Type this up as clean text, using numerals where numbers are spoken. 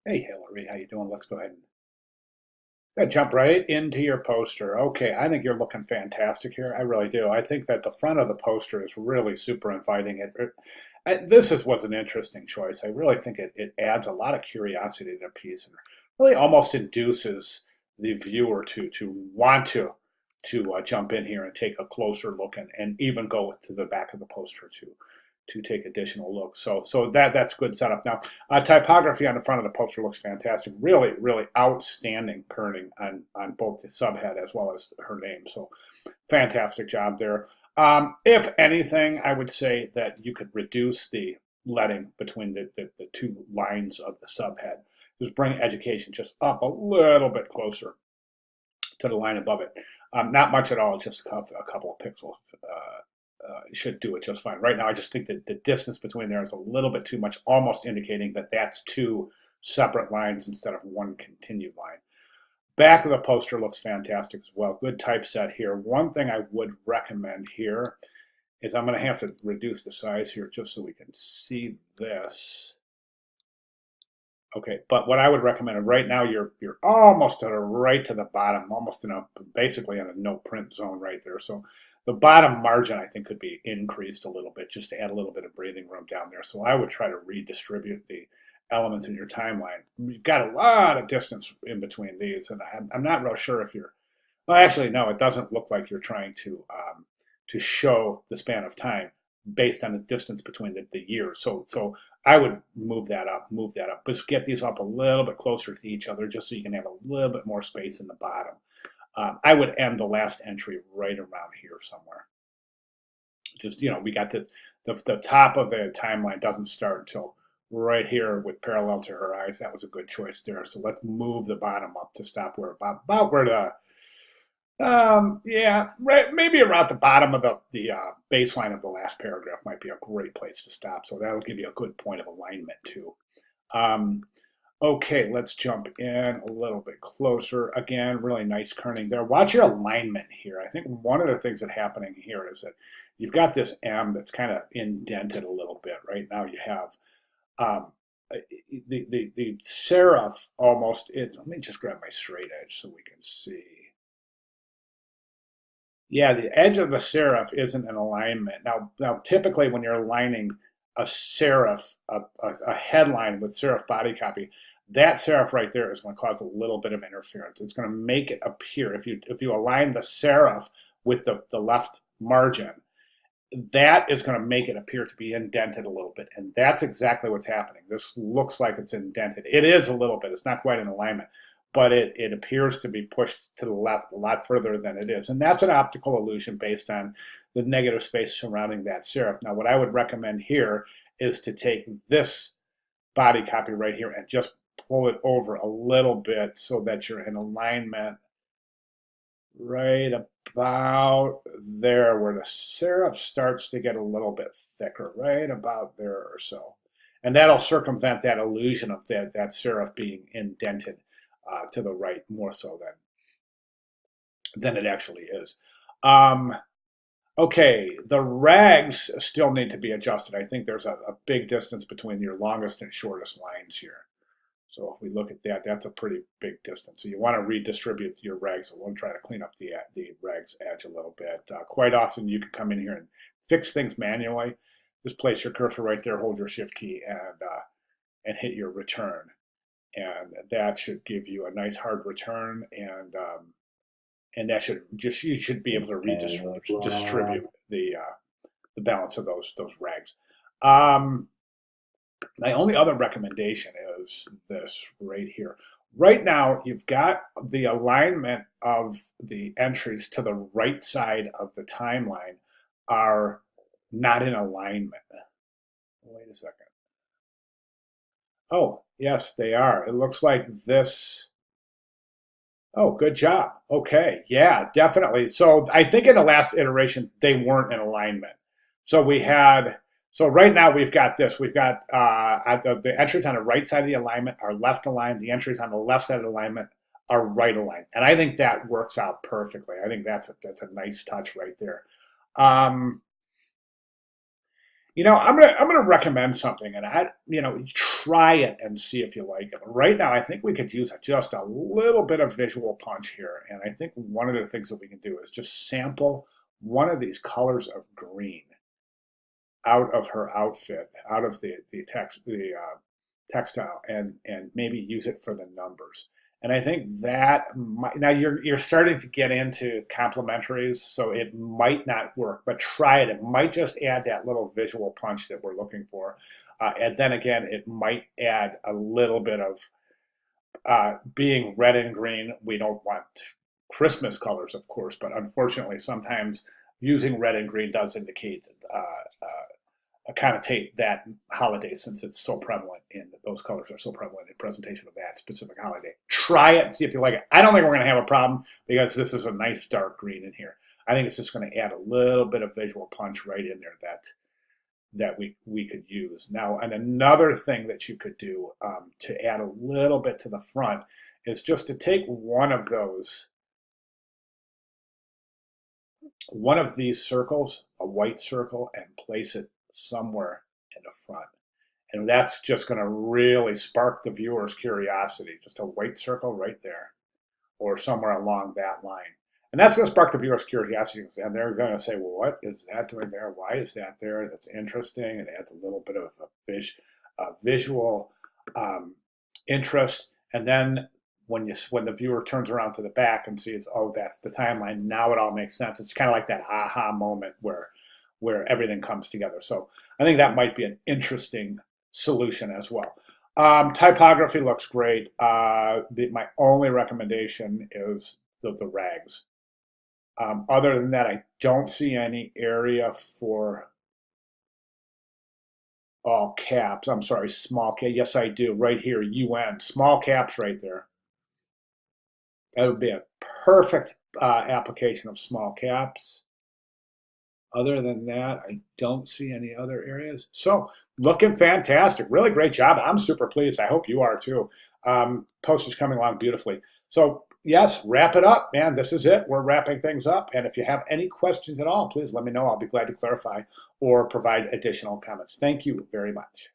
Hey Hillary, how you doing? Let's go ahead and jump right into your poster. Okay, I think you're looking fantastic here. I really do. I think that the front of the poster is really super inviting. Was an interesting choice. I really think it adds a lot of curiosity to the piece and really almost induces the viewer to want to jump in here and take a closer look and even go to the back of the poster to take additional looks. So that's good setup. Now, typography on the front of the poster looks fantastic. Really, really outstanding kerning on both the subhead as well as her name. So fantastic job there. If anything, I would say that you could reduce the leading between the two lines of the subhead. Just bring education just up a little bit closer to the line above it. Not much at all, just a couple of pixels. Should do it just fine. Right now, I just think that the distance between there is a little bit too much, almost indicating that that's two separate lines instead of one continued line. Back of the poster looks fantastic as well. Good typeset here. One thing I would recommend here is I'm going to have to reduce the size here just so we can see this. Okay, but what I would recommend right now, you're almost to the right to the bottom, almost in a basically in a no print zone right there. So the bottom margin I think could be increased a little bit just to add a little bit of breathing room down there. So I would try to redistribute the elements in your timeline. You've got a lot of distance in between these, and I'm not real sure if you're. Well, actually, no, it doesn't look like you're trying to show the span of time based on the distance between the years. So I would move that up. Just get these up a little bit closer to each other just so you can have a little bit more space in the bottom. I would end the last entry right around here somewhere. Just, we got this, the top of the timeline doesn't start until right here with parallel to her eyes. That was a good choice there. So let's move the bottom up to stop where about where yeah, right. Maybe around the bottom of the baseline of the last paragraph might be a great place to stop. So that'll give you a good point of alignment too. Um, okay, let's jump in a little bit closer. Again, really nice kerning there. Watch your alignment here. I think one of the things that's happening here is that you've got this M that's kind of indented a little bit. Right now you have um, the serif almost. It's. Let me just grab my straight edge so we can see. Yeah, the edge of the serif isn't in alignment. Now typically when you're aligning a serif, a headline with serif body copy, that serif right there is going to cause a little bit of interference. It's going to make it appear, if you align the serif with the left margin, that is going to make it appear to be indented a little bit. And that's exactly what's happening. This looks like it's indented. It is a little bit. It's not quite in alignment, but it appears to be pushed to the left a lot further than it is. And that's an optical illusion based on the negative space surrounding that serif. Now, what I would recommend here is to take this body copy right here and just pull it over a little bit so that you're in alignment right about there where the serif starts to get a little bit thicker, right about there or so. And that'll circumvent that illusion of that serif being indented to the right more so than it actually is. Um, okay, the rags still need to be adjusted. I think there's a big distance between your longest and shortest lines here. So if we look at that, that's a pretty big distance. So you want to redistribute your rags. So we'll try to clean up the rags edge a little bit. Quite often you can come in here and fix things manually. Just place your cursor right there, hold your shift key, and hit your return. And that should give you a nice hard return, and that you should be able to redistribute the balance of those rags. Um, my only other recommendation is this right here. Right now, you've got the alignment of the entries to the right side of the timeline are not in alignment. Wait a second. Oh, yes, they are. It looks like this. Oh, good job. Okay, yeah, definitely. So I think in the last iteration, they weren't in alignment. So we had, so right now we've got this. We've got the entries on the right side of the alignment are left aligned. The entries on the left side of the alignment are right aligned. And I think that works out perfectly. I think that's a nice touch right there. Um, I'm gonna recommend something, and try it and see if you like it. Right now, I think we could use just a little bit of visual punch here, and I think one of the things that we can do is just sample one of these colors of green out of her outfit, out of the textile, and maybe use it for the numbers. And I think that now you're starting to get into complementaries, so it might not work, but try it. It might just add that little visual punch that we're looking for. And then again, it might add a little bit of being red and green. We don't want Christmas colors, of course, but unfortunately, sometimes using red and green does indicate connotate that holiday, since it's so prevalent in those colors are so prevalent in presentation of that specific holiday. Try it and see if you like it. I don't think we're going to have a problem because this is a nice dark green in here. I think it's just going to add a little bit of visual punch right in there that we could use. Now, and another thing that you could do to add a little bit to the front is just to take one of these circles, a white circle, and place it somewhere in the front. And that's just going to really spark the viewer's curiosity. Just a white circle right there, or somewhere along that line. And that's going to spark the viewer's curiosity. And they're going to say, well, what is that doing there? Why is that there? That's interesting. It adds a little bit of a visual interest. And then when the viewer turns around to the back and sees, oh, that's the timeline, now it all makes sense. It's kind of like that aha moment where everything comes together. So I think that might be an interesting solution as well. Typography looks great. My only recommendation is the rags. Other than that, I don't see any area for all caps. I'm sorry, small cap. Yes, I do. Right here, UN. Small caps right there. That would be a perfect application of small caps. Other than that, I don't see any other areas. So looking fantastic. Really great job. I'm super pleased. I hope you are too. Poster's coming along beautifully. So yes, wrap it up, man. This is it. We're wrapping things up. And if you have any questions at all, please let me know. I'll be glad to clarify or provide additional comments. Thank you very much.